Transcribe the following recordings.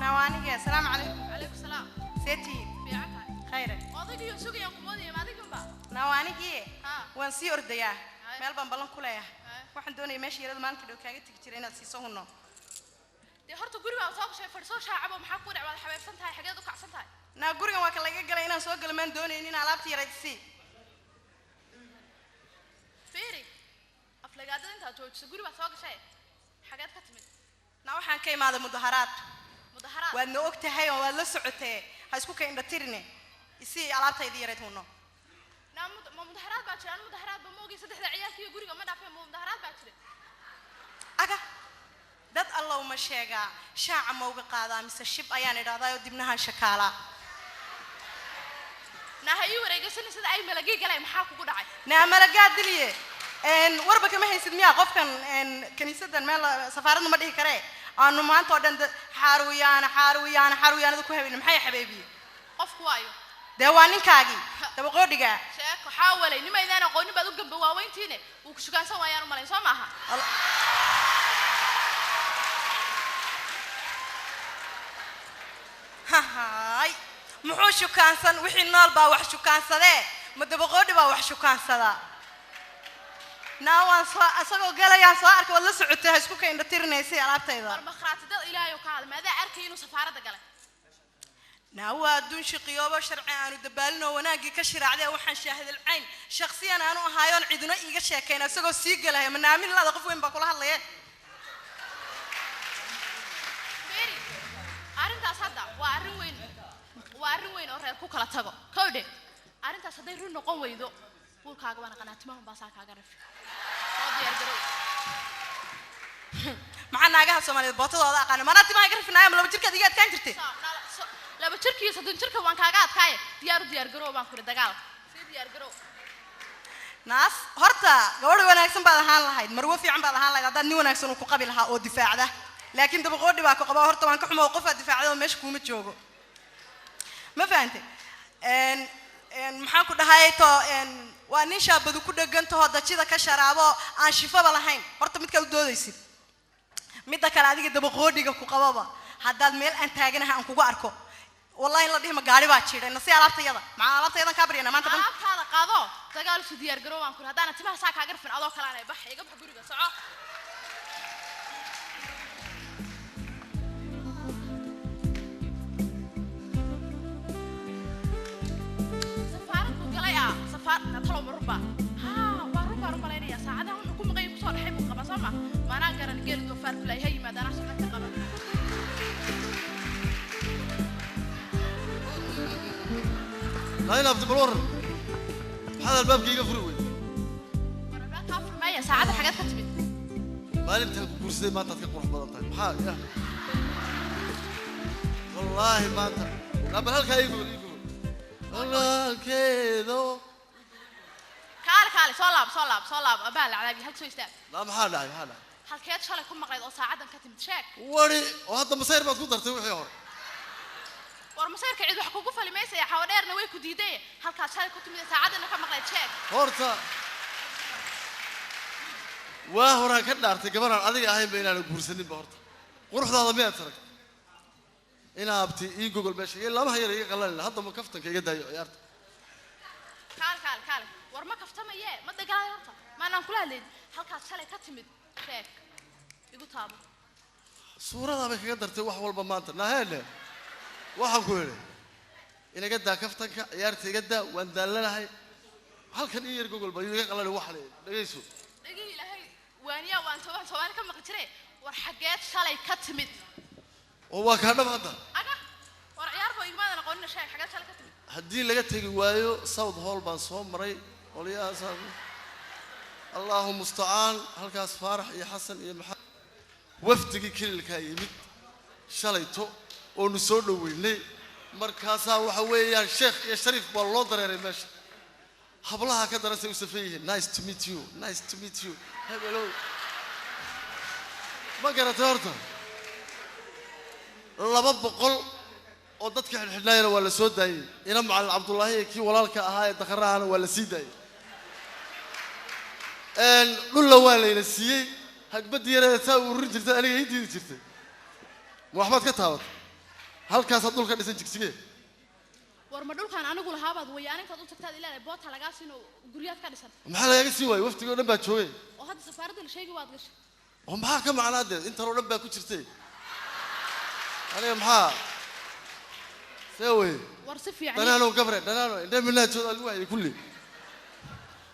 نوانيك السلام عليكم. عليكم السلام. سيتي. بيعتها. خير. واضيك يسوق يا قمودي ما ذيك بقى. نوانيك. ها. وانسي أرديا. مال بلان كلها. واحد دوني ماشي يرد مان كده وكاجت تكتيرين تسيسونه. دي هرت قولي بقى وصاق شيء فرصة شعب ومحكور على حبايب سنتها حاجات دوك عسنتها. نا قولي ما كلا يجي لنا سوق المن دوني إننا لابتي رئيسي. فيري. أفلاقات أنت تقولي بقى وصاق شيء حاجات كتمت. نا وحن كي ماذا مظاهرات. مظاهرات. وأنه وقت هاي ولا سعته هايسكو كين دتيرني. يسي لابتي يديرتونه. نعم مظاهرات باكر أنا مظاهرات بموجي صدق العيال كي يقولي ما دافع مظاهرات باكر. أجا. dad Allah uma sheega shaaca ma uga qaadaa mise shib ayaan idhaahdaa dibnaha shakaala nahayu wareegaysan sida ay malagay galay maxaa kugu dhacay naamalagaa diliye warba kama haysid miyaa qofkan kaniisadan meel safaaradna ma dhihi karee aanu maanta oo dhan xaaruyaanadu ku habeen maxay xabeebiye qofku waayo dee waa ninkaagii dabaqoodhiga sheeko xawalay nimaydaan aqooni baad u gamba waaweyntiine uu ku shugaansan waayaan u malayn soo maaha هاي محوش شكانسن وحين نال با وح شكانسده مدبقودي با وح شكانسدا ناوان أسقو قال يا صارك ولا سعته اسكو كين دتيرنيسي alaabtayda marmakhraati dad ilaahay ka hadal maada arkay inuu safaarada galay ناوا دون شقيوبه شرعي aanu dabaalno wanaagi ka shiraacday waxaan shaahid alcayn shakhsiyan aanu ahaayoon ciduna iiga sheekeen asagoo sii galay manaamin la qof weyn ba kula hadlayeen arintaas hadda waa arrin weyn oo reer ku kala tago kowde arintaas haday run noqon weydo buulkaaga wana qanaatimaha baasaa kaaga rafi oo diyaar garow maxaa naagaha Soomaaliyeed bootadooda aqaan manaatimaha iga rafinaayam laba jirka adiga adkaan jirtay laba jirkiyo saddex jirka waan kaaga adkaay diyaar garow baan ku diyaar garow naas horta gabadh wanaagsan baad ahaan lahayd marwo fiican baad ahaan lahayd haddaad nin wanaagsan ku qabi lahaa oo difaacda laakiin dabaqoodhi baa ku qaba horta waan ka xumo qof aad difaacdo meesha kuma joogo ma fahanteen maxaan ku dhahay to waa nin shaabadu ku dhagan tahay dajida ka sharaabo aan shifaba lahayn horta mid ka u doodaysid midda kale adiga dabaqoodhiga ku qababa haddaad meel aan taaganahay aan kugu arko wallahi la dhihma gaari baa jiray nasi alaabtayada maxaa alaabtayada ka bariyana maanta dhan alaabtaada qaado dagaal si diyaar garow aan ku hadaan timaha saa kaaga rafin adoo kale aan bax iga bax guriga soco نطلع مربع ها وربع لينيا ساعدها ونكون مغيب صار حي مقبا سما ما انا قرن قيل دوفار كل هي ما دانا عشان تقبل لا يلا بتبرر هذا الباب كي يقفلوه وربع كافر مايا ساعدها حاجات كتبت ما نمت كرسي ما تتقبل بدل حاجه والله ما انت لا بهلك يقول والله كذا كالي صلاب أبال على هل تسوي استاذ لا محل هل كيت شغله يكون مقعد أو ساعة كتم تشاك وري وهذا مصير ما تقدر تروح يور ورمصير كعيد وحقوقه فلميسة حوالير نويك وديدية هل كات شغله كنت من ساعة كم مقعد تشاك هورتا وهورا كنا ارتكبنا هذه أهم بين الكورسين بهورتا وروح هذا مية ترك هنا أبتي جوجل ماشي لا ما هي قلنا هذا ما كفتك يقدر يارت كال ورما كفتما إياه ما دقاي هرتا ما أنا كلها لين هالكاس شلة كتمت شاك يقول تابو صورة هذا بيقدر تروح والبمانت نهلا واحد كله إن قدها كفتك يارت قدها وندلنا هاي هل كان يير جوجل بيجي قلنا واحد ليسو دقيقة هاي وانيا وانتوا سواء كم قتري ورحاجات شلة كتمت هو كان هذا أنا ورعيار بيجي ما أنا قلنا شيء حاجات شلة كتمت هدي لقيت تيجي وايو صوت هول بنصوم مري وليا أسامي الله مستعان هالكاس فارح يا حسن يا محمد وفدك كل الكايمت شليتو ونسولو ويلي مركزها وحوي يا شيخ يا شريف والله ضرر ماشي حبلها كده راسي وسفيه نايس تو ميت يو هلو ما قرأت هرتا لبا بقول oo dadka xilxidnayna waa la soo daayay ina macallin Cabdullaahi kii walaalka ahaa ee dakharaana waa la sii daayay dhulla waa layna siiyey hagbad yareeda taa uu rin jirtay aniga ii diidi jirtay waxbaad ka taabatay halkaas adulka dhisan jigsigee war ma dhulkan anigu lahaabad wayaan intaad u tagtaad ilaa boota laga siino guriyaad ka dhisan maxaa laga sii waayay waftiga oo dhan baa joogay oo hadda safaaradda la sheegay waad gashay oo maxaa ka macnaadee inta oo dhan baa ku jirtay aniga maxaa سوي ورصف يعني دنانو قبره دنانو إنت من لا تشوف الواحد كله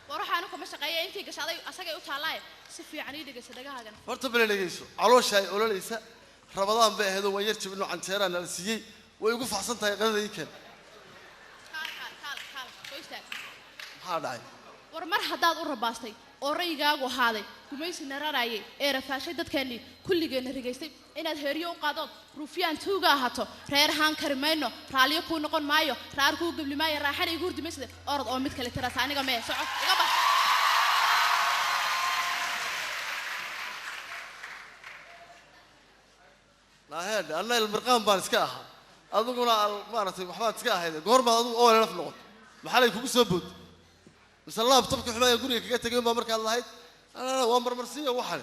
وروح أنا كم شقية أنتي قصادي أساقي وطالعي صف يعني دقة صدقها جن فرت بلا لقيسو على شيء ولا ليس رمضان به هذا ويرتش منه عن تيران السيء ويقف حسن تاي غدا يكن كال كويس تاك هذا ورمر حداد ورباستي oraygagu haaday gumaysi nararaayay ee rafaashay dadkeenii kulligeena rigaystay inaad heeriyo u qaadod ruufiyaan tuuga ahato reer haan karmayno raaliyo ku noqon maayo raar ku gablimaaya raaxan igu hurdimaysay orod oo mid kale tiraas aniga mee soco iga bax la hada anna ilmirqaan baan iska ahaa aduguna maartay waxbaad iska ahayd goorma adu oo laf noqon maxay kugu soo bood مثلا بطبق حماية يقول لك جت يوم بمرك الله هيد أنا وامر مرسية وحنا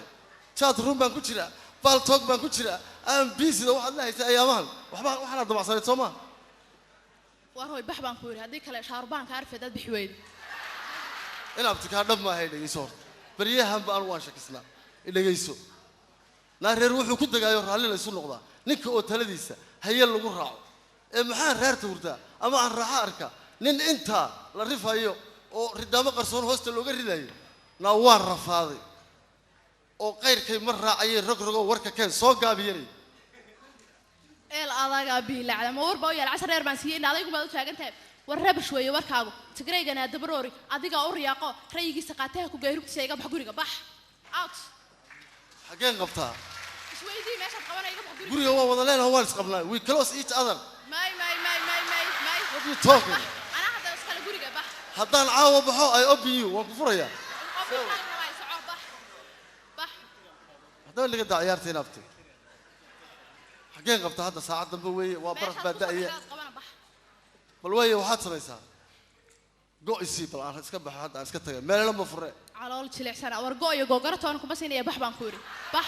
شات روم بان كتيرة بالتوك بان كتيرة أنا بيسي ده واحد لا هيت أيامها وحنا ضمع صارت سما وهو بحبان كوري هذيك لا شاربان كعرف ده بحويد أنا بتكلم ما هيدا يسور بريه هم بأنواع شكسنا اللي يسوع نهر روح وكنت جاي يروح على يسوع نقطة نك أو تلديسة هي اللي قرعوا محان غير توردا أما عن رحارك نن أنت للرفايو oo ridaamo qarsoon hoosta looga ridayo na waan rafaaday oo qeyrkay mar raacay rogrogo warka keen soo gaabiyay adaga biilacda ma warba yaal 10 reer baan siiyay adaygu baad u taagantahay war rabash weeye warkaagu tigreegana dabaroori adiga u riyaaqo rayigiisa qaataha ku geerugtiisa iga bax guriga bax out xageen qabtaa isweydii meesha qabanayga bax guriga waa wada leenahay waan isqabnaa we close each other may what you talking ana hada iskala guriga bax haddaan caawa baxo ay open you waan ku furayaa haddaba laga daa ciyaartay naftay xageen qabta hadda saacad dambe weeye waa baraf baa da'aya bal weeye waxaad samaysaa go'isii bal aan iska baxo hadda aan iska tagay meelna ma fure calool jilicsan war go'yo googaraton kuma siinaya bax baan ku yiri bax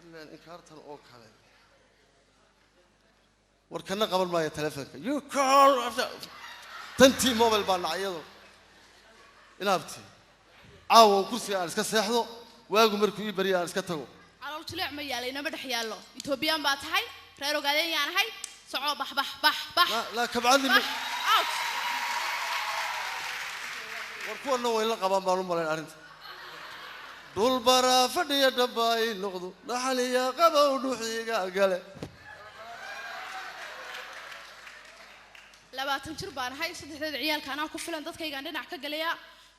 ilaa inkaartan oo kale warkana qaban maayo telefoonka you call tanti mobile baan nacayado inaabti caawa kursiga aan iska seexdo waagu markuu ii bariyo aan iska tago calool jilic ma yaalay nama dhex yaallo Ethiopian baa tahay reer ogaadeen yaan ahay soco bax la kabcadi out war kuwana way la qaban baan u malayn arinta dul bara fadhiya dhabaay noqdo dhaxaliya qabow dhuuxiga gale 20 jir baan ahay saddexdeed ciyaalka anaa ku filan dadkaygaan dhinac ka galaya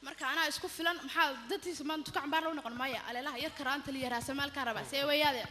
marka anaa isku filan maxaa dadtiisa maanta ka cambaar loo noqon maya aleelaha yar karaanta liya raasamaalka raba see weeyaade